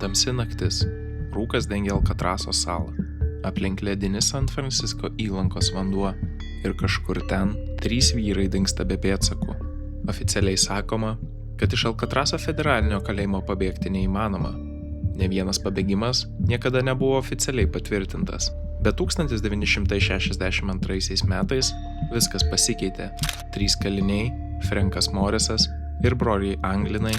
Tamsi naktis. Rūkas dengia Alkatraso salą. Aplink ledinis San Francisco įlankos vanduo. Ir kažkur ten 3 vyrai dingsta be pėdsakų. Oficialiai sakoma, kad iš Alkatraso federalinio kalėjimo pabėgti neįmanoma. Ne vienas pabėgimas niekada nebuvo oficialiai patvirtintas. Bet 1962 metais viskas pasikeitė. 3 kaliniai, Frankas Morisas ir broliai Anglinai,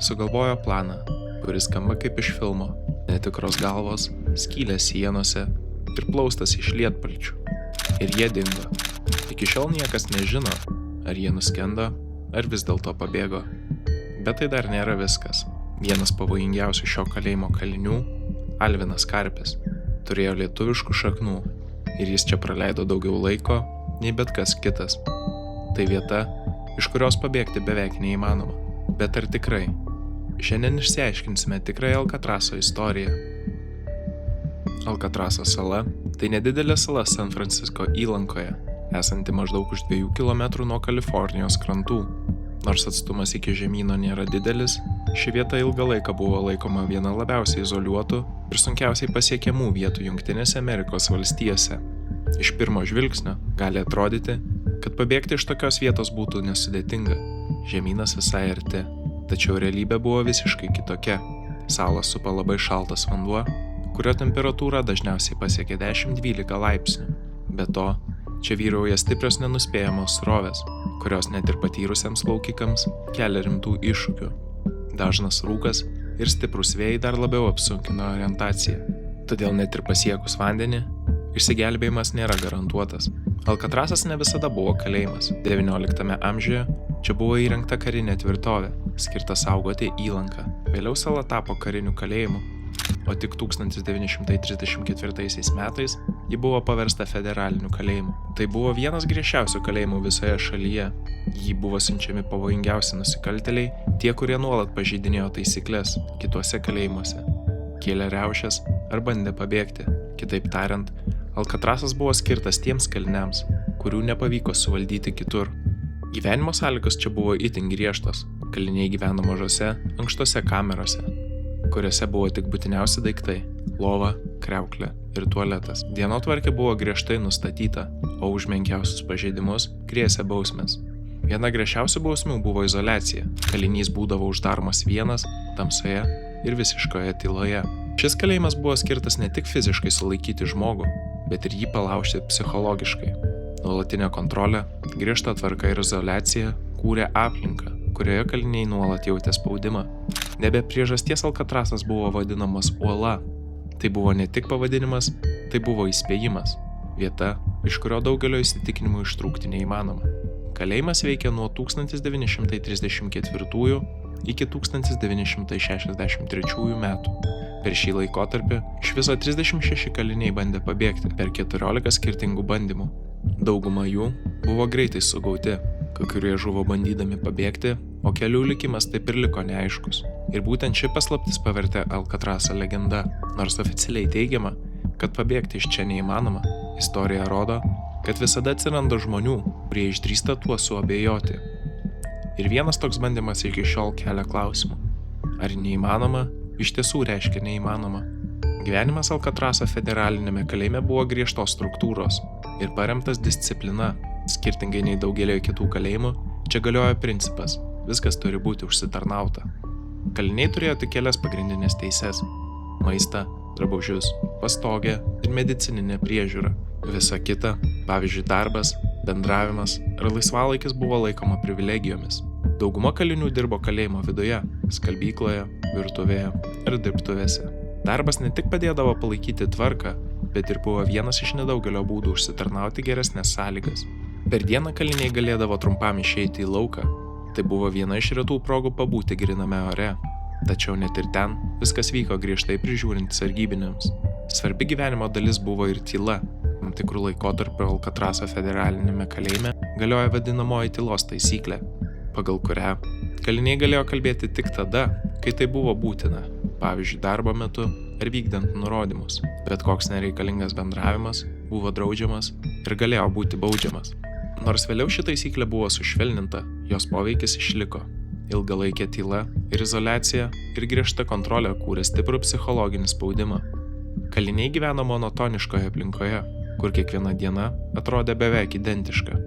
sugalvojo planą, kuris skamba kaip iš filmo. Netikros galvos, skylės sienose ir plaustas iš lietpalčių. Ir jie dingo. Iki šiol niekas nežino, ar jie nuskendo, ar vis dėlto pabėgo. Bet tai dar nėra viskas. Vienas pavojingiausių šio kalėjimo kalinių, Alvinas Karpis, turėjo lietuviškų šaknų ir jis čia praleido daugiau laiko nei bet kas kitas. Tai vieta, iš kurios pabėgti beveik neįmanoma. Bet ar tikrai? Šiandien išsiaiškinsime tikrąją Alkatraso istoriją. Alkatraso sala – tai nedidelė sala San Francisco įlankoje, esanti maždaug už 2 km nuo Kalifornijos krantų. Nors atstumas iki žemyno nėra didelis, ši vieta ilgą laiką buvo laikoma viena labiausiai izoliuotų ir sunkiausiai pasiekiamų vietų Jungtinėse Amerikos valstijose. Iš pirmo žvilgsnio gali atrodyti, kad pabėgti iš tokios vietos būtų nesudėtinga. Žemynas visai arti, tačiau realybė buvo visiškai kitokia. Salą supa labai šaltas vanduo, kurio temperatūra dažniausiai pasiekia 10-12 laipsnių. Be to, čia vyrauja stiprios nenuspėjamos srovės, kurios net ir patyrusiems plaukikams kelia rimtų iššūkių. Dažnas rūkas ir stiprūs vėjai dar labiau apsunkina orientaciją. Todėl net ir pasiekus vandenį, išsigelbėjimas nėra garantuotas. Alkatrasas ne visada buvo kalėjimas. XIX amžiuje čia buvo įrengta karinė tvirtovė, skirta saugoti įlanką. Vėliau sala tapo kariniu kalėjimu, o tik 1934 metais ji buvo paversta federaliniu kalėjimu. Tai buvo vienas griežčiausių kalėjimų visoje šalyje. Jį buvo siunčiami pavojingiausi nusikaltėliai, tie, kurie nuolat pažeidinėjo taisyklės kituose kalėjimuose, kėlė riaušes ar bandė pabėgti. Kitaip tariant, Alkatrasas buvo skirtas tiems kaliniams, kurių nepavyko suvaldyti kitur. Gyvenimo sąlygos čia buvo itin griežtos. Kaliniai gyveno mažose, ankštose kamerose, kuriuose buvo tik būtiniausi daiktai – lova, kriauklė ir tualetas. Dienotvarkė buvo griežtai nustatyta, o už menkiausius pažeidimus grėsė bausmės. Viena griežčiausių bausmių buvo izoliacija. Kalinys būdavo uždaromas vienas, tamsoje ir visiškoje tyloje. Šis kalėjimas buvo skirtas ne tik fiziškai sulaikyti žmogų, bet ir jį palaužti psichologiškai. Nuolatinė kontrolė, griežta tvarka ir izoliacija kūrė aplinką, kurioje kaliniai nuolat jautė spaudimą. Ne be priežasties Alkatrasas buvo vadinamas uola. Tai buvo ne tik pavadinimas, tai buvo įspėjimas. Vieta, iš kurio daugelio įsitikinimų ištrūkti neįmanoma. Kalėjimas veikė nuo 1934 iki 1963 metų. Per šį laikotarpį iš viso 36 kaliniai bandė pabėgti per 14 skirtingų bandymų. Dauguma jų buvo greitai sugauti, kai kurie žuvo bandydami pabėgti, o kelių likimas taip ir liko neaiškus. Ir būtent ši paslaptis pavertė Alkatrasą legenda. Nors oficialiai teigiama, kad pabėgti iš čia neįmanoma, istorija rodo, kad visada atsiranda žmonių, kurie išdrįsta tuo suabejoti. Ir vienas toks bandymas iki šiol kelia klausimų. Ar neįmanoma iš tiesų reiškia neįmanoma? Gyvenimas Alkatraso federalinėme kalėjime buvo griežtos struktūros ir paremtas disciplina. Skirtingai nei daugelio kitų kalėjimų, čia galiojo principas – viskas turi būti užsitarnauta. Kaliniai turėjo tik kelias pagrindinės teises – maistą, drabužius, pastogę ir medicininę priežiūrą. Visa kita, pavyzdžiui darbas, bendravimas ar laisvalaikis buvo laikoma privilegijomis. Dauguma kalinių dirbo kalėjimo viduje – skalbykloje, virtuvėje ir dirbtuvėse. Darbas ne tik padėdavo palaikyti tvarką, bet ir buvo vienas iš nedaugelio būdų užsitarnauti geresnės sąlygas. Per dieną kaliniai galėdavo trumpam išeiti į lauką. Tai buvo viena iš retų progų pabūti gryname ore. Tačiau net ir ten viskas vyko griežtai prižiūrint sargybiniams. Svarbi gyvenimo dalis buvo ir tyla. Tam tikrų laikotarpių Alkatraso federalinėme kalėjime galioja vadinamoji tylos taisyklė, pagal kurią kaliniai galėjo kalbėti tik tada, kai tai buvo būtina, pavyzdžiui darbo metu ar vykdant nurodymus. Bet koks nereikalingas bendravimas buvo draudžiamas ir galėjo būti baudžiamas. Nors vėliau ši taisyklė buvo sušvelninta, jos poveikis išliko. Ilgalaikė tyla ir izoliacija ir griežta kontrolė kūrė stiprų psichologinį spaudimą. Kaliniai gyveno monotoniškoje aplinkoje, kur kiekviena diena atrodė beveik identiška,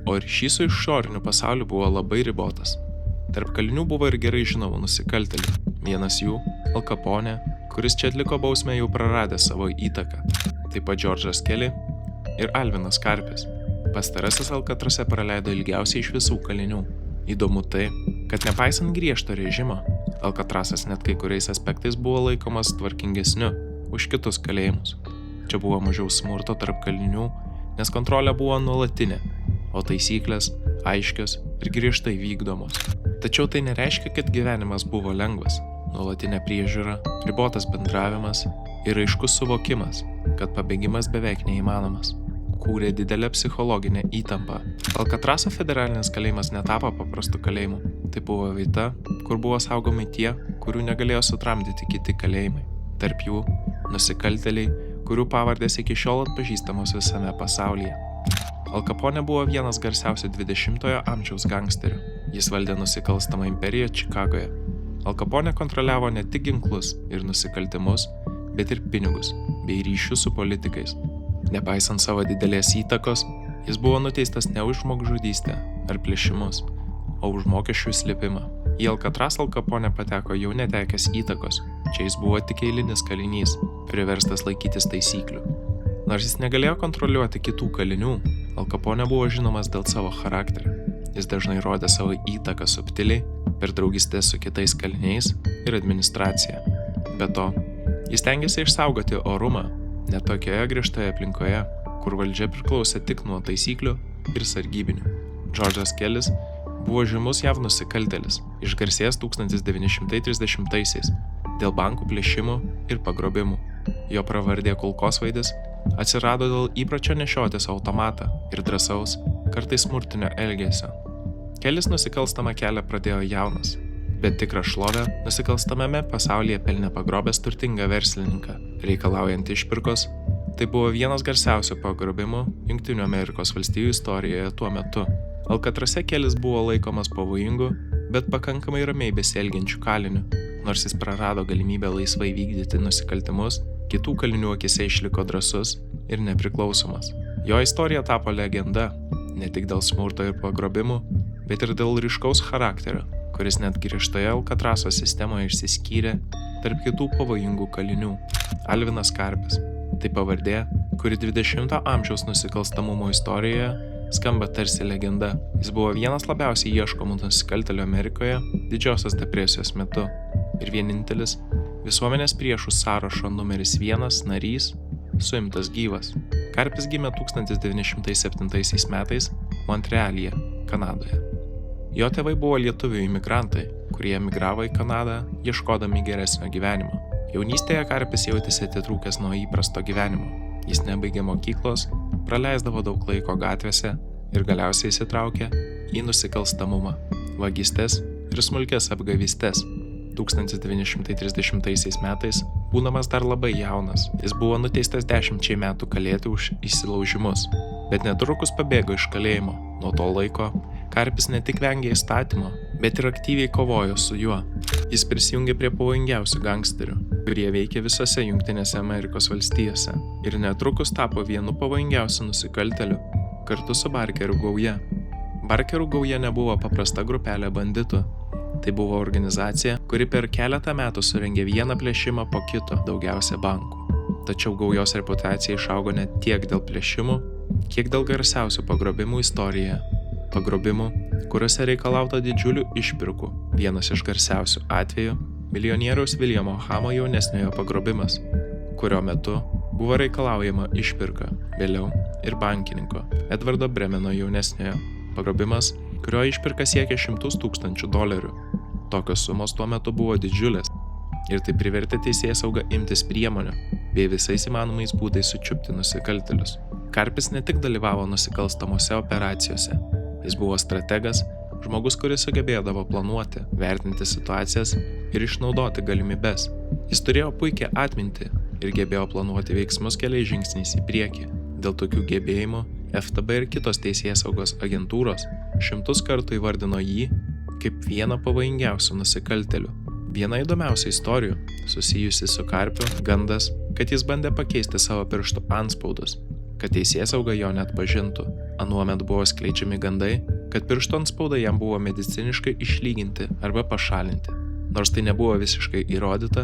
o ryšys su išoriniu pasauliu buvo labai ribotas. Tarp kalinių buvo ir gerai žinomų nusikaltėlių. Vienas jų – Al Capone, kuris čia atliko bausmę jau praradęs savo įtaką. Taip pat George'as Kelly ir Alvinas Karpis. Pastarasis Alkatrase praleido ilgiausiai iš visų kalinių. Įdomu tai, kad nepaisant griežto režimo, Alkatrasas net kai kuriais aspektais buvo laikomas tvarkingesniu už kitus kalėjimus. Čia buvo mažiau smurto tarp kalinių, nes kontrolė buvo nuolatinė, o taisyklės aiškios ir griežtai vykdomos. Tačiau tai nereiškia, kad gyvenimas buvo lengvas. Nuolatinė priežiūra, ribotas bendravimas ir aiškus suvokimas, kad pabėgimas beveik neįmanomas, kūrė didelę psichologinę įtampą. Alkatraso federalinis kalėjimas netapo paprastu kalėjimu. Tai buvo vieta, kur buvo saugomi tie, kurių negalėjo sutramdyti kiti kalėjimai. Tarp jų nusikaltėliai, kurių pavardės iki šiol atpažįstamos visame pasaulyje. Al Capone buvo vienas garsiausių 20-ojo amžiaus gangsterių. Jis valdė nusikalstamą imperiją Čikagoje. Al Capone kontroliavo ne tik ginklus ir nusikaltimus, bet ir pinigus bei ryšius su politikais. Nepaisant savo didelės įtakos, jis buvo nuteistas ne už žmogžudystę ar plėšimus, o už mokesčių slėpimą. Į Alcatraz Al Capone pateko jau netekęs įtakos. Čia jis buvo tik eilinis kalinys, priverstas laikytis taisyklių. Nors jis negalėjo kontroliuoti kitų kalinių, Al Capone buvo žinomas dėl savo charakterio. Jis dažnai rodė savo įtaką subtiliai, per draugystę su kitais kaliniais ir administracija. Be to, jis stengėsi išsaugoti orumą net tokioje griežtoje aplinkoje, kur valdžia priklausė tik nuo taisyklių ir sargybinių. George'as Kellys buvo žymus JAV nusikaltėlis, išgarsėjęs 1930-aisiais dėl bankų plėšimų ir pagrobimų. Jo pravardė Kulkosvaidis atsirado dėl įpročio nešiotis automatą ir drąsaus, kartais smurtinio elgesio. Kellys nusikalstamą kelią pradėjo jaunas, bet tikrą šlovę nusikalstamame pasaulyje pelnė pagrobęs turtingą verslininką, reikalaujant išpirkos. Tai buvo vienas garsiausių pagrobimų Jungtinių Amerikos valstijų istorijoje tuo metu. Alkatrase Kellys buvo laikomas pavojingu, bet pakankamai ramiai besielgiančiu kaliniu. Nors jis prarado galimybę laisvai vykdyti nusikaltimus, kitų kalinių akise išliko drąsus ir nepriklausomas. Jo istorija tapo legenda, ne tik dėl smurto ir pagrobimų, bet ir dėl ryškaus charakterio, kuris net griežtoje Alkatraso sistemoje išsiskyrė tarp kitų pavojingų kalinių. Alvinas Karpis. Tai pavardė, kuri 20-ojo amžiaus nusikalstamumo istorijoje skamba tarsi legenda. Jis buvo vienas labiausiai ieškomų nusikaltėlių Amerikoje Didžiosios depresijos metu ir vienintelis visuomenės priešų sąrašo numeris 1 narys suimtas gyvas. Karpis gimė 1907 metais Montrealyje, Kanadoje. Jo tėvai buvo lietuvių imigrantai, kurie emigravo į Kanadą ieškodami geresnio gyvenimo. Jaunystėje Karpis jautėsi atitrūkęs nuo įprasto gyvenimo. Jis nebaigė mokyklos, praleisdavo daug laiko gatvėse ir galiausiai įsitraukė į nusikalstamumą, vagystes ir smulkias apgavystes. 1930 metais, būdamas dar labai jaunas, jis buvo nuteistas 10 metų kalėti už įsilaužimus, bet netrukus pabėgo iš kalėjimo. Nuo to laiko Karpis ne tik vengė įstatymo, bet ir aktyviai kovojo su juo. Jis prisijungė prie pavojingiausių gangsterių, kurie veikė visose Jungtinėse Amerikos valstijose ir netrukus tapo vienu pavojingiausių nusikaltėlių kartu su Barkerių gauja. Barkerių gauja nebuvo paprasta grupelė banditų. Tai buvo organizacija, kuri per keletą metų surengė vieną plėšimą po kito, daugiausia bankų. Tačiau gaujos reputacija išaugo ne tiek dėl plėšimų, kiek dėl garsiausių pagrobimų istorijoje. Pagrobimų, kuriuose reikalauta didžiulių išpirkų. Vienas iš garsiausių atvejų – milijonieriaus Viljamo Hamo jaunesniojo pagrobimas, kurio metu buvo reikalaujama išpirka, vėliau ir bankininko Edvardo Bremeno jaunesniojo pagrobimas, kurio išpirka siekė $100,000. Tokios sumos tuo metu buvo didžiulės ir tai privertė teisėsaugą imtis priemonių bei visais įmanomais būdais sučiupti nusikaltėlius. Karpis ne tik dalyvavo nusikalstamose operacijose, jis buvo strategas, žmogus, kuris sugebėdavo planuoti, vertinti situacijas ir išnaudoti galimybes. Jis turėjo puikią atmintį ir gebėjo planuoti veiksmus keliais žingsniais į priekį. Dėl tokių gebėjimų FTB ir kitos teisėsaugos agentūros 100 kartų įvardino jį kaip vieną pavojingiausių nusikaltėlių. Viena įdomiausių istorijų, susijusi su Karpiu, gandas, kad jis bandė pakeisti savo pirštų anspaudus, kad teisėsauga jo neatpažintų. Anuomet buvo skleidžiami gandai, kad pirštų anspaudai jam buvo mediciniškai išlyginti arba pašalinti. Nors tai nebuvo visiškai įrodyta,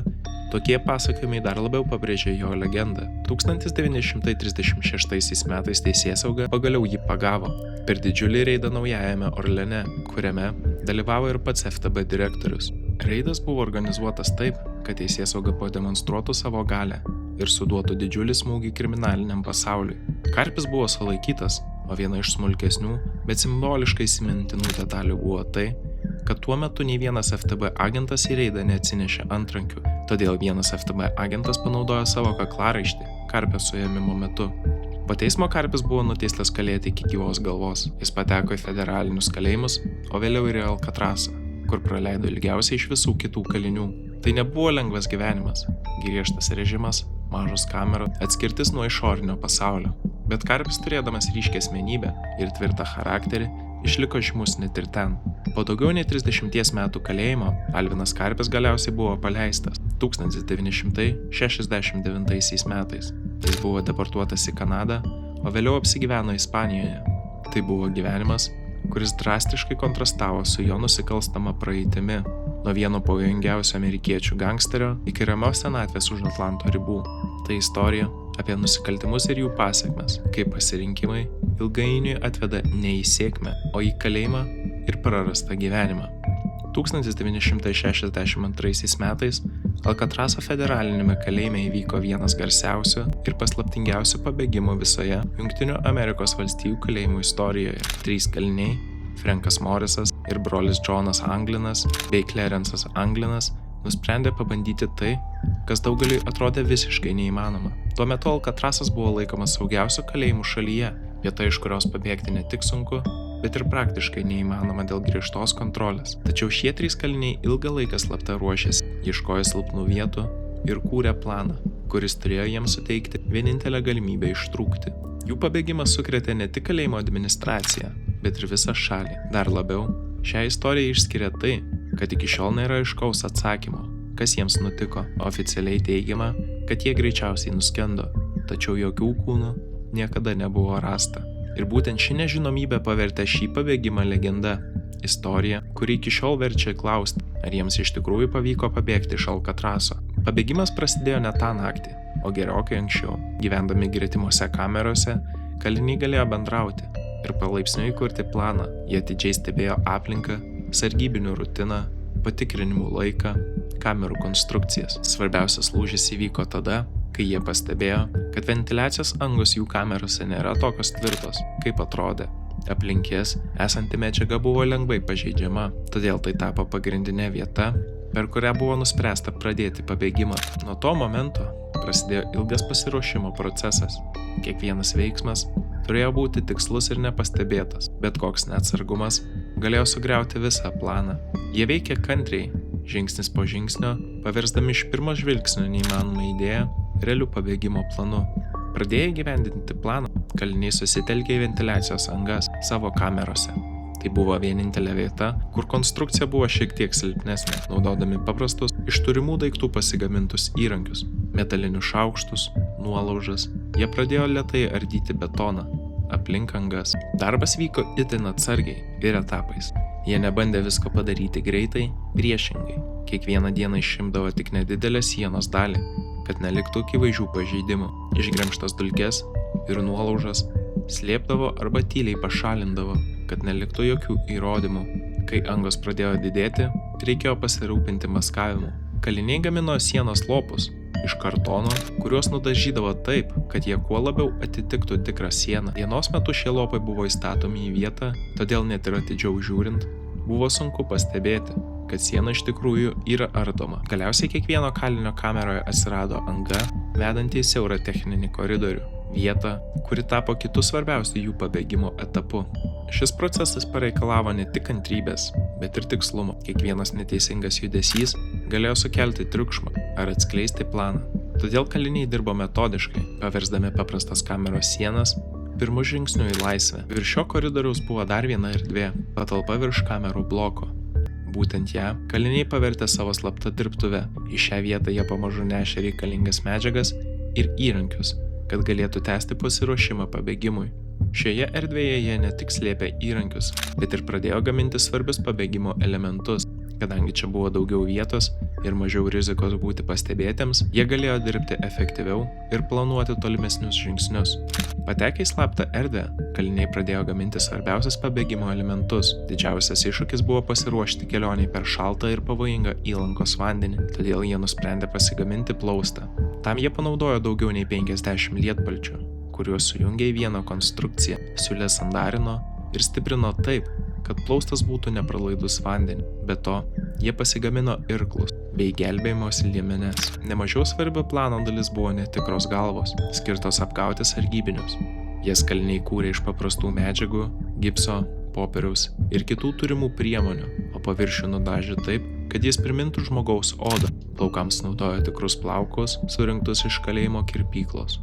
tokie pasakojimai dar labiau pabrėžė jo legendą. 1936 metais teisėsauga pagaliau jį pagavo per didžiulį reidą Naujajame Orleane, kuriame dalyvavo ir pats FTB direktorius. Reidas buvo organizuotas taip, kad teisėsauga pademonstruotų savo galią ir suduotų didžiulį smūgį kriminaliniam pasauliui. Karpis buvo sulaikytas, o viena iš smulkesnių, bet simboliškai įsimintinų detalių buvo tai, kad tuo metu nei vienas FTB agentas į reidą neatsinešė antrankių, todėl vienas FTB agentas panaudojo savo kaklaraištį Karpio suėmimo metu. Po teismo Karpis buvo nuteistas kalėti iki gyvos galvos. Jis pateko į federalinius kalėjimus, o vėliau ir į Alkatrasą, kur praleido ilgiausiai iš visų kitų kalinių. Tai nebuvo lengvas gyvenimas, griežtas režimas, mažos kameros, atskirtis nuo išorinio pasaulio. Bet Karpis, turėdamas ryškią asmenybę ir tvirtą charakterį, išliko žymus net ir ten. Po daugiau nei 30 metų kalėjimo Alvinas Karpis galiausiai buvo paleistas 1969 metais. Jis buvo deportuotas į Kanadą, o vėliau apsigyveno Ispanijoje. Tai buvo gyvenimas, kuris drastiškai kontrastavo su jo nusikalstama praeitimi, nuo vieno pavojingiausių amerikiečių gangsterio iki ramios senatvės už Atlanto ribų. Tai istorija apie nusikaltimus ir jų pasekmes, kaip pasirinkimai ilgainiui atveda ne į sėkmę, o į kalėjimą ir prarastą gyvenimą. 1962 metais Alkatraso federalinėme kalėjime įvyko vienas garsiausių ir paslaptingiausių pabėgimų visoje Jungtinių Amerikos valstijų kalėjimų istorijoje. 3 kaliniai, Frankas Morisas ir brolis Džonas Anglinas bei Clarensas Anglinas, nusprendė pabandyti tai, kas daugeliui atrodė visiškai neįmanoma. Tuo metu Alkatrasas buvo laikomas saugiausiu kalėjimu šalyje, vieta, iš kurios pabėgti ne tik sunku, bet ir praktiškai neįmanoma dėl griežtos kontrolės. Tačiau šie 3 kaliniai ilgą laiką slapta ruošėsi, ieškojo silpnų vietų ir kūrė planą, kuris turėjo jiems suteikti vienintelę galimybę ištrūkti. Jų pabėgimas sukrėtė ne tik kalėjimo administraciją, bet ir visą šalį. Dar labiau, šią istoriją išskiria tai, kad iki šiol nėra aiškaus atsakymo, kas jiems nutiko. Oficialiai teigiama, kad jie greičiausiai nuskendo, tačiau jokių kūnų niekada nebuvo rasta. Ir būtent ši nežinomybė pavertė šį pabėgimą legenda. Istorija, kuri iki šiol verčia klausti, ar jiems iš tikrųjų pavyko pabėgti iš Alkatraso. Pabėgimas prasidėjo ne tą naktį, o gerokai anksčiau. Gyvendami gretimose kamerose, kaliniai galėjo bendrauti ir palaipsniui kurti planą. Jie atidžiai stebėjo aplinką, sargybinių rutiną, patikrinimų laiką, kamerų konstrukcijas. Svarbiausias lūžis įvyko tada, kai jie pastebėjo, kad ventiliacijos angos jų kamerose nėra tokios tvirtos, kaip atrodė. Aplink jas esanti medžiaga buvo lengvai pažeidžiama, todėl tai tapo pagrindinė vieta, per kurią buvo nuspręsta pradėti pabėgimą. Nuo to momento prasidėjo ilgas pasiruošimo procesas. Kiekvienas veiksmas turėjo būti tikslus ir nepastebėtas, bet koks neatsargumas galėjo sugriauti visą planą. Jie veikė kantriai, žingsnis po žingsnio, paversdami iš pirmo žvilgsnio neįmanomą idėją realių pabėgimo planu. Pradėję įgyvendinti planą, kaliniai susitelkė į ventiliacijos angas savo kamerose. Tai buvo vienintelė vieta, kur konstrukcija buvo šiek tiek silpnesnė, naudodami paprastus iš turimų daiktų pasigamintus įrankius, metalinius šaukštus, nuolaužas. Jie pradėjo lėtai ardyti betoną aplink angas. Darbas vyko itin atsargiai ir etapais. Jie nebandė visko padaryti greitai, priešingai. Kiekvieną dieną išimdavo tik nedidelę sienos dalį, kad neliktų akivaizdžių pažeidimų. Išgremžtas dulkes ir nuolaužas slėpdavo arba tyliai pašalindavo, kad neliktų jokių įrodymų. Kai angos pradėjo didėti, reikėjo pasirūpinti maskavimu. Kaliniai gamino sienos lopus iš kartono, kuriuos nudažydavo taip, kad jie kuo labiau atitiktų tikrą sieną. Dienos metu šie lopai buvo įstatomi į vietą, todėl net ir atidžiau žiūrint, buvo sunku pastebėti, kad siena iš tikrųjų yra ardoma. Galiausiai kiekvieno kalinio kameroje atsirado anga, vedanti į siaurą techninį koridorių, vietą, kuri tapo kitu svarbiausiu jų pabėgimo etapu. Šis procesas pareikalavo ne tik kantrybės, bet ir tikslumo. Kiekvienas neteisingas judesys galėjo sukelti triukšmą ar atskleisti planą. Todėl kaliniai dirbo metodiškai, paversdami paprastas kameros sienas pirmu žingsniu į laisvę. Virš šio koridoriaus buvo dar viena erdvė, patalpa virš kamerų bloko. būtent ją kaliniai pavertė savo slapta dirbtuve. Į šią vietą jie pamažu nešė reikalingas medžiagas ir įrankius, kad galėtų tęsti pasiruošimą pabėgimui. Šioje erdvėje jie ne tik slėpė įrankius, bet ir pradėjo gaminti svarbius pabėgimo elementus. Kadangi čia buvo daugiau vietos ir mažiau rizikos būti pastebėtiems, jie galėjo dirbti efektyviau ir planuoti tolimesnius žingsnius. Patekę į slaptą erdvę, kaliniai pradėjo gaminti svarbiausias pabėgimo elementus. Didžiausias iššūkis buvo pasiruošti kelioniai per šaltą ir pavojingą įlankos vandenį, todėl jie nusprendė pasigaminti plaustą. Tam jie panaudojo daugiau nei 50 lietpalčių, kuriuos sujungė į vieną konstrukciją, siūlės sandarino ir stiprino taip, kad plaustas būtų nepralaidus vandeniu. Be to, jie pasigamino irklus bei gelbėjimosi liemenes. Nemažiau svarbi plano dalis buvo netikros galvos, skirtos apgauti sargybinius. Jas kaliniai kūrė iš paprastų medžiagų, gipso, popieriaus ir kitų turimų priemonių, o paviršių nudažė taip, kad jis primintų žmogaus odą. Plaukams naudojo tikrus plaukus, surinktus iš kalėjimo kirpyklos.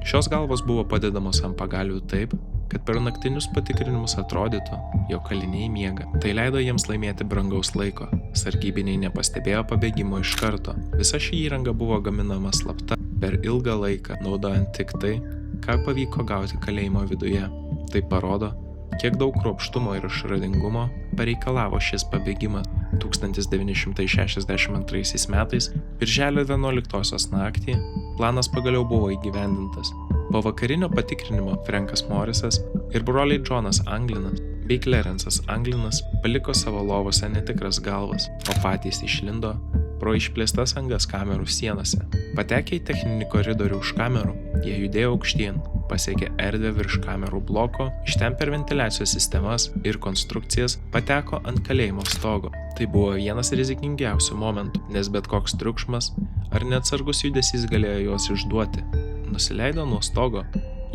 Šios galvos buvo padedamos ant pagalių taip, kad per naktinius patikrinimus atrodytų, jog kaliniai miega. Tai leido jiems laimėti brangaus laiko. Sargybiniai nepastebėjo pabėgimo iš karto. Visa ši įranga buvo gaminama slapta per ilgą laiką, naudojant tik tai, ką pavyko gauti kalėjimo viduje. Tai parodo, kiek daug kruopštumo ir išradingumo pareikalavo šis pabėgimas. 1962 metais, birželio 11 naktį, planas pagaliau buvo įgyvendintas. Po vakarinio patikrinimo Frankas Morisas ir broliai Džonas Anglinas bei Clarence'as Anglinas paliko savo lovose netikras galvas, o patys išlindo pro išplėstas angas kamerų sienose. Patekę į techninį koridorių už kamerų, jie judėjo aukštyn, pasiekė erdvę virš kamerų bloko, iš ten per ventiliacijos sistemas ir konstrukcijas pateko ant kalėjimo stogo. Tai buvo vienas rizikingiausių momentų, nes bet koks triukšmas ar neatsargus judesys galėjo juos išduoti. Nusileido nuo stogo,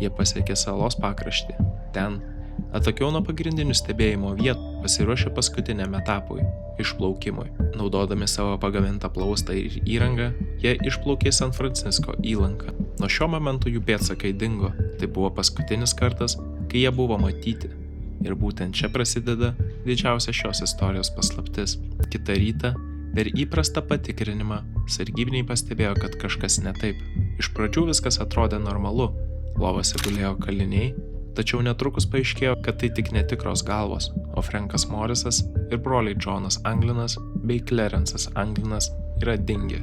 jie pasiekė salos pakraštį. Ten, atokiau nuo pagrindinių stebėjimo vietų, pasiruošė paskutiniam etapui – išplaukimui. Naudodami savo pagamintą plaustą ir įrangą, jie išplaukė San Francisko įlanką. Nuo šio momento jų pėdsakai dingo. Tai buvo paskutinis kartas, kai jie buvo matyti. Ir būtent čia prasideda didžiausia šios istorijos paslaptis. Kitą rytą, per įprastą patikrinimą, sargybiniai pastebėjo, kad kažkas ne taip. Iš pradžių viskas atrodė normalu. Lovose gulėjo kaliniai, tačiau netrukus paaiškėjo, kad tai tik netikros galvos, o Frankas Morisas ir broliai Džonas Anglinas bei Clarence'as Anglinas yra dingę.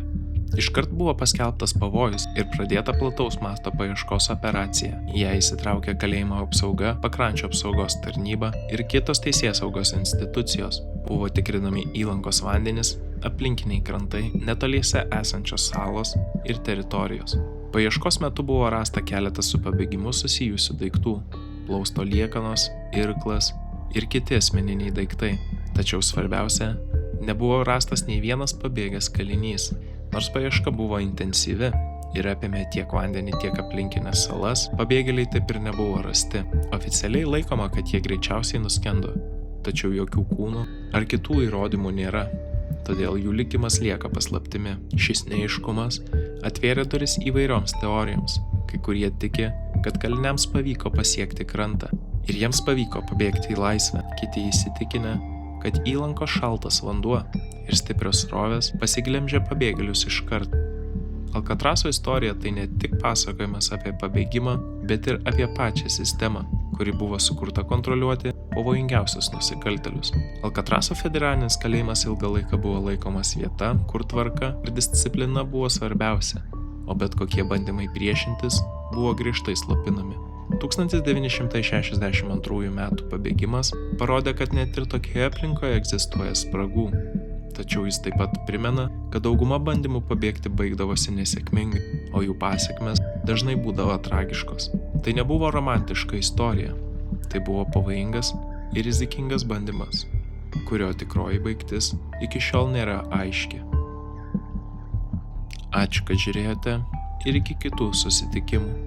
Iškart buvo paskelbtas pavojus ir pradėta plataus masto paieškos operacija. Į ją įsitraukė kalėjimo apsauga, pakrančio apsaugos tarnyba ir kitos teisėsaugos institucijos. Buvo tikrinami įlankos vandenys, aplinkiniai krantai, netoliese esančios salos ir teritorijos. Paieškos metu buvo rasta keletas su pabėgimu susijusių daiktų – plausto liekanos, irklas ir kiti asmeniniai daiktai. Tačiau svarbiausia, nebuvo rastas nei vienas pabėgęs kalinys. Nors paieška buvo intensyvi ir apėmė tiek vandenį, tiek aplinkinės salas, pabėgėliai taip ir nebuvo rasti. Oficialiai laikoma, kad jie greičiausiai nuskendo, tačiau jokių kūnų ar kitų įrodymų nėra, todėl jų likimas lieka paslaptimi. Šis neaiškumas atvėrė duris įvairioms teorijoms. Kai kurie tiki, kad kaliniams pavyko pasiekti krantą ir jiems pavyko pabėgti į laisvę. Kiti įsitikinę, kad įlanko šaltas vanduo ir stiprios srovės pasiglemžė pabėgėlius iškart. Alkatraso istorija tai ne tik pasakojimas apie pabėgimą, bet ir apie pačią sistemą, kuri buvo sukurta kontroliuoti pavojingiausius nusikaltėlius. Alkatraso federalinis kalėjimas ilgą laiką buvo laikomas vieta, kur tvarka ir disciplina buvo svarbiausia, o bet kokie bandymai priešintis buvo griežtai slopinami. 1962 metų pabėgimas parodė, kad net ir tokioje aplinkoje egzistuoja spragų. Tačiau jis taip pat primena, kad dauguma bandymų pabėgti baigdavosi nesėkmingai, o jų pasekmės dažnai būdavo tragiškos. Tai nebuvo romantiška istorija, tai buvo pavojingas ir rizikingas bandymas, kurio tikroji baigtis iki šiol nėra aiški. Ačiū, kad žiūrėjote ir iki kitų susitikimų.